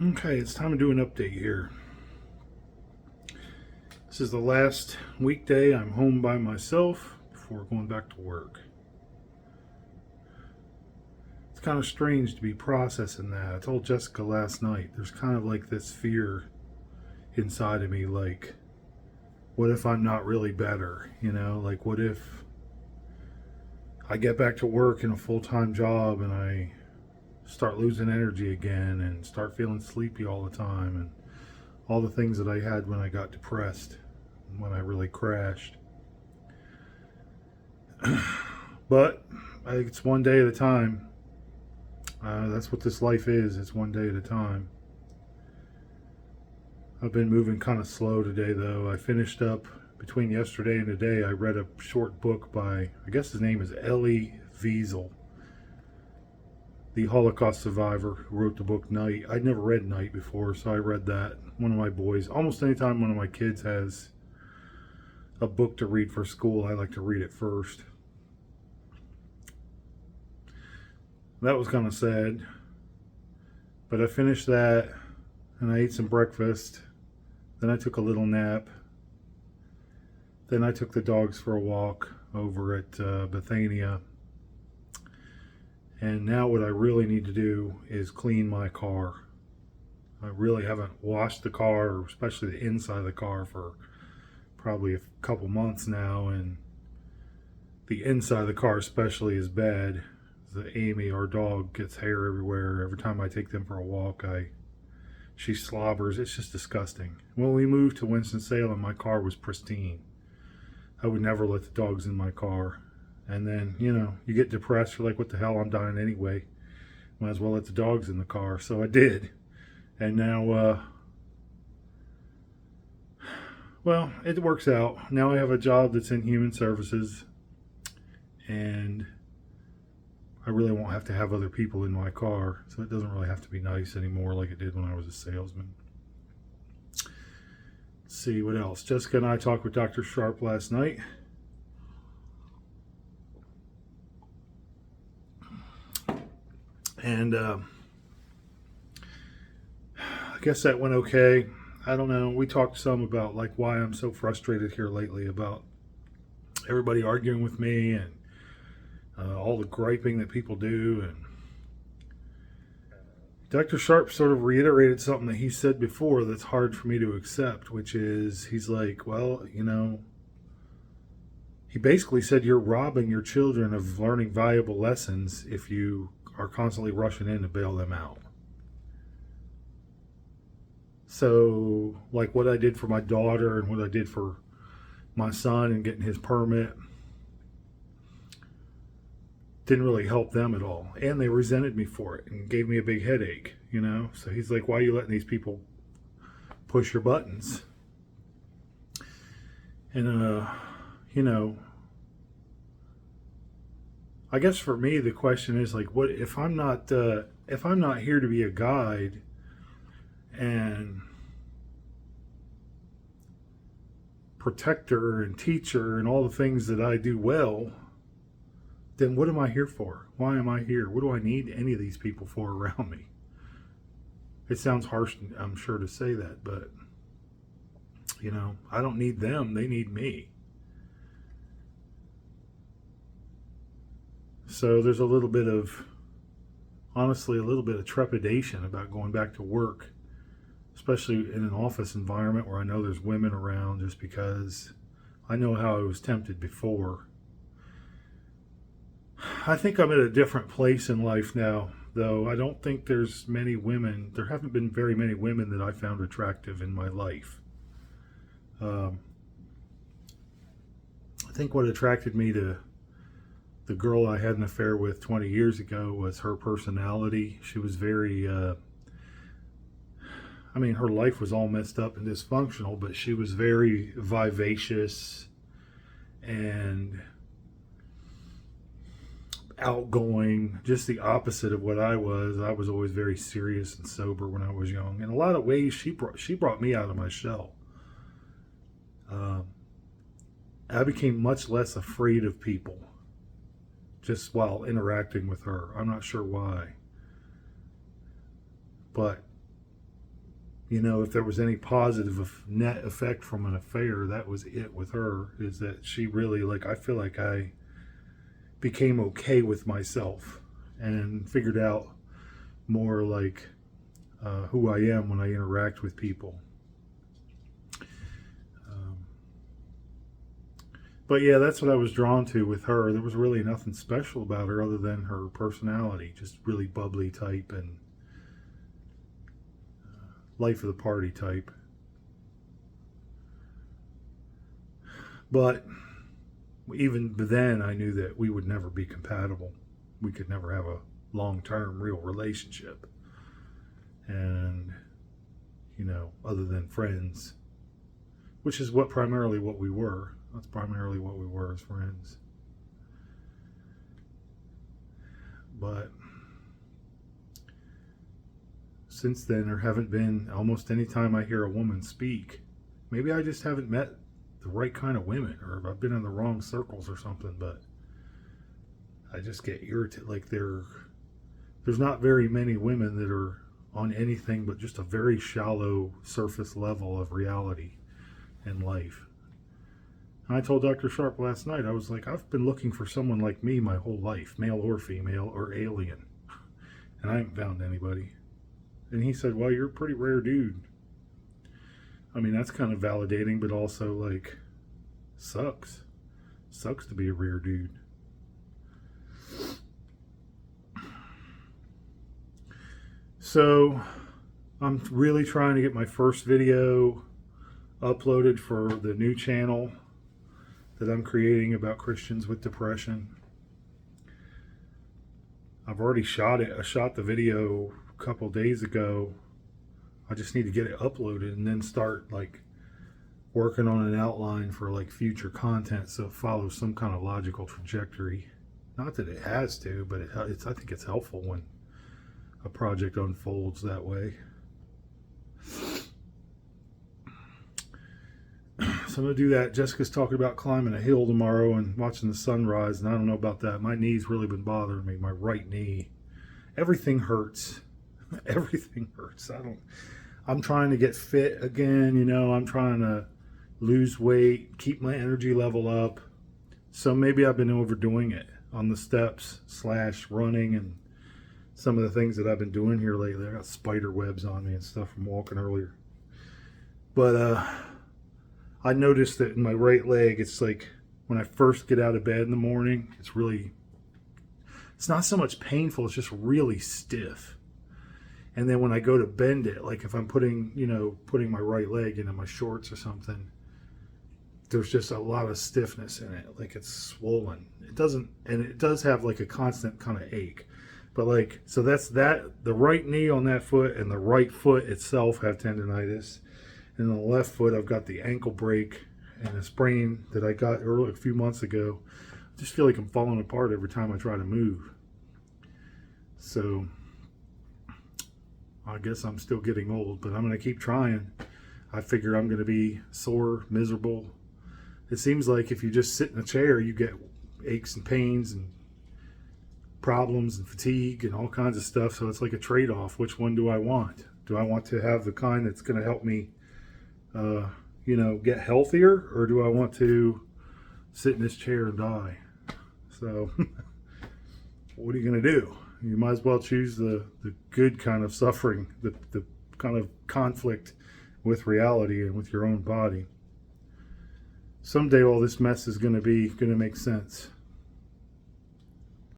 Okay, it's time to do an update here. This is the last weekday I'm home by myself before going back to work. It's kind of strange to be processing that. I told Jessica last night, there's kind of like this fear inside of me, like, what if I'm not really better? Like, what if I get back to work in a full-time job and I start losing energy again and start feeling sleepy all the time and all the things that I had when I got depressed, when I really crashed. But it's one day at a time. That's what this life is. It's one day at a time. I've been moving kind of slow today, though. I finished up, between yesterday and today, I read a short book by, I guess his name is Elie Wiesel, the Holocaust survivor who wrote the book Night. I'd never read Night before, so I read that. One of my boys, almost anytime one of my kids has a book to read for school, I like to read it first. That was kind of sad. But I finished that, and I ate some breakfast. Then I took a little nap. Then I took the dogs for a walk over at Bethania. And now what I really need to do is clean my car. I really haven't washed the car, especially the inside of the car, for probably a couple months now. And the inside of the car especially is bad. Amy, our dog, gets hair everywhere. Every time I take them for a walk, she slobbers. It's just disgusting. When we moved to Winston-Salem, my car was pristine. I would never let the dogs in my car. And then, you get depressed. You're like, what the hell? I'm dying anyway. Might as well let the dogs in the car. So I did. And now, well, it works out. Now I have a job that's in human services. And I really won't have to have other people in my car, so it doesn't really have to be nice anymore like it did when I was a salesman. Let's see, what else? Jessica and I talked with Dr. Sharp last night. And I guess that went okay. I don't know. We talked some about like why I'm so frustrated here lately about everybody arguing with me and all the griping that people do. And Dr. Sharp sort of reiterated something that he said before that's hard for me to accept, which is, he's like, well, he basically said you're robbing your children of learning valuable lessons if you are constantly rushing in to bail them out. So, like what I did for my daughter and what I did for my son and getting his permit didn't really help them at all. And they resented me for it and gave me a big headache, So he's like, why are you letting these people push your buttons? And, I guess for me, the question is like, what if I'm not here to be a guide and protector and teacher and all the things that I do well, then what am I here for? Why am I here? What do I need any of these people for around me? It sounds harsh, I'm sure, to say that, but, I don't need them. They need me. So there's honestly, a little bit of trepidation about going back to work, especially in an office environment where I know there's women around, just because I know how I was tempted before. I think I'm at a different place in life now, though. I don't think there haven't been very many women that I found attractive in my life. I think what attracted me to the girl I had an affair with 20 years ago was her personality. She was very, her life was all messed up and dysfunctional, but she was very vivacious and outgoing, just the opposite of what I was. I was always very serious and sober when I was young. In a lot of ways, she brought me out of my shell. I became much less afraid of people just while interacting with her. I'm not sure why. But if there was any positive net effect from an affair, that was it with her, is that she really, like, I feel like I became okay with myself and figured out more like who I am when I interact with people. But yeah, that's what I was drawn to with her. There was really nothing special about her other than her personality, just really bubbly type and life of the party type. But even then, I knew that we would never be compatible. We could never have a long-term real relationship. And, other than friends, which is primarily what we were. That's primarily what we were, as friends. But since then, there haven't been almost any time I hear a woman speak. Maybe I just haven't met the right kind of women, or I've been in the wrong circles or something, but I just get irritated. Like, there's not very many women that are on anything but just a very shallow surface level of reality and life. And I told Dr. Sharp last night, I was like, I've been looking for someone like me my whole life, male or female or alien, and I haven't found anybody. And he said, well, you're a pretty rare dude. I mean, that's kind of validating, but also, like, sucks to be a rare dude. So I'm really trying to get my first video uploaded for the new channel that I'm creating about Christians with depression. I've already shot it. I shot the video a couple days ago. I just need to get it uploaded and then start, like, working on an outline for, like, future content so it follows some kind of logical trajectory. Not that it has to, but I think it's helpful when a project unfolds that way. So I'm going to do that. Jessica's talking about climbing a hill tomorrow and watching the sunrise, and I don't know about that. My knee's really been bothering me, my right knee. Everything hurts. Everything hurts. I'm trying to get fit again, I'm trying to lose weight, keep my energy level up. So maybe I've been overdoing it on the steps / running and some of the things that I've been doing here lately. I got spider webs on me and stuff from walking earlier. But I noticed that in my right leg, it's like when I first get out of bed in the morning, it's not so much painful, it's just really stiff. And then when I go to bend it, like if I'm putting my right leg into my shorts or something, there's just a lot of stiffness in it. Like, it's swollen. It does have like a constant kind of ache. But like, so that's that, the right knee on that foot and the right foot itself have tendonitis. And on the left foot, I've got the ankle break and a sprain that I got a few months ago. I just feel like I'm falling apart every time I try to move. So I guess I'm still getting old, but I'm going to keep trying. I figure I'm going to be sore, miserable. It seems like if you just sit in a chair, you get aches and pains and problems and fatigue and all kinds of stuff. So it's like a trade-off. Which one do I want? Do I want to have the kind that's going to help me, get healthier, or do I want to sit in this chair and die? So what are you going to do? You might as well choose the good kind of suffering, the kind of conflict with reality and with your own body. Someday all this mess is going to make sense.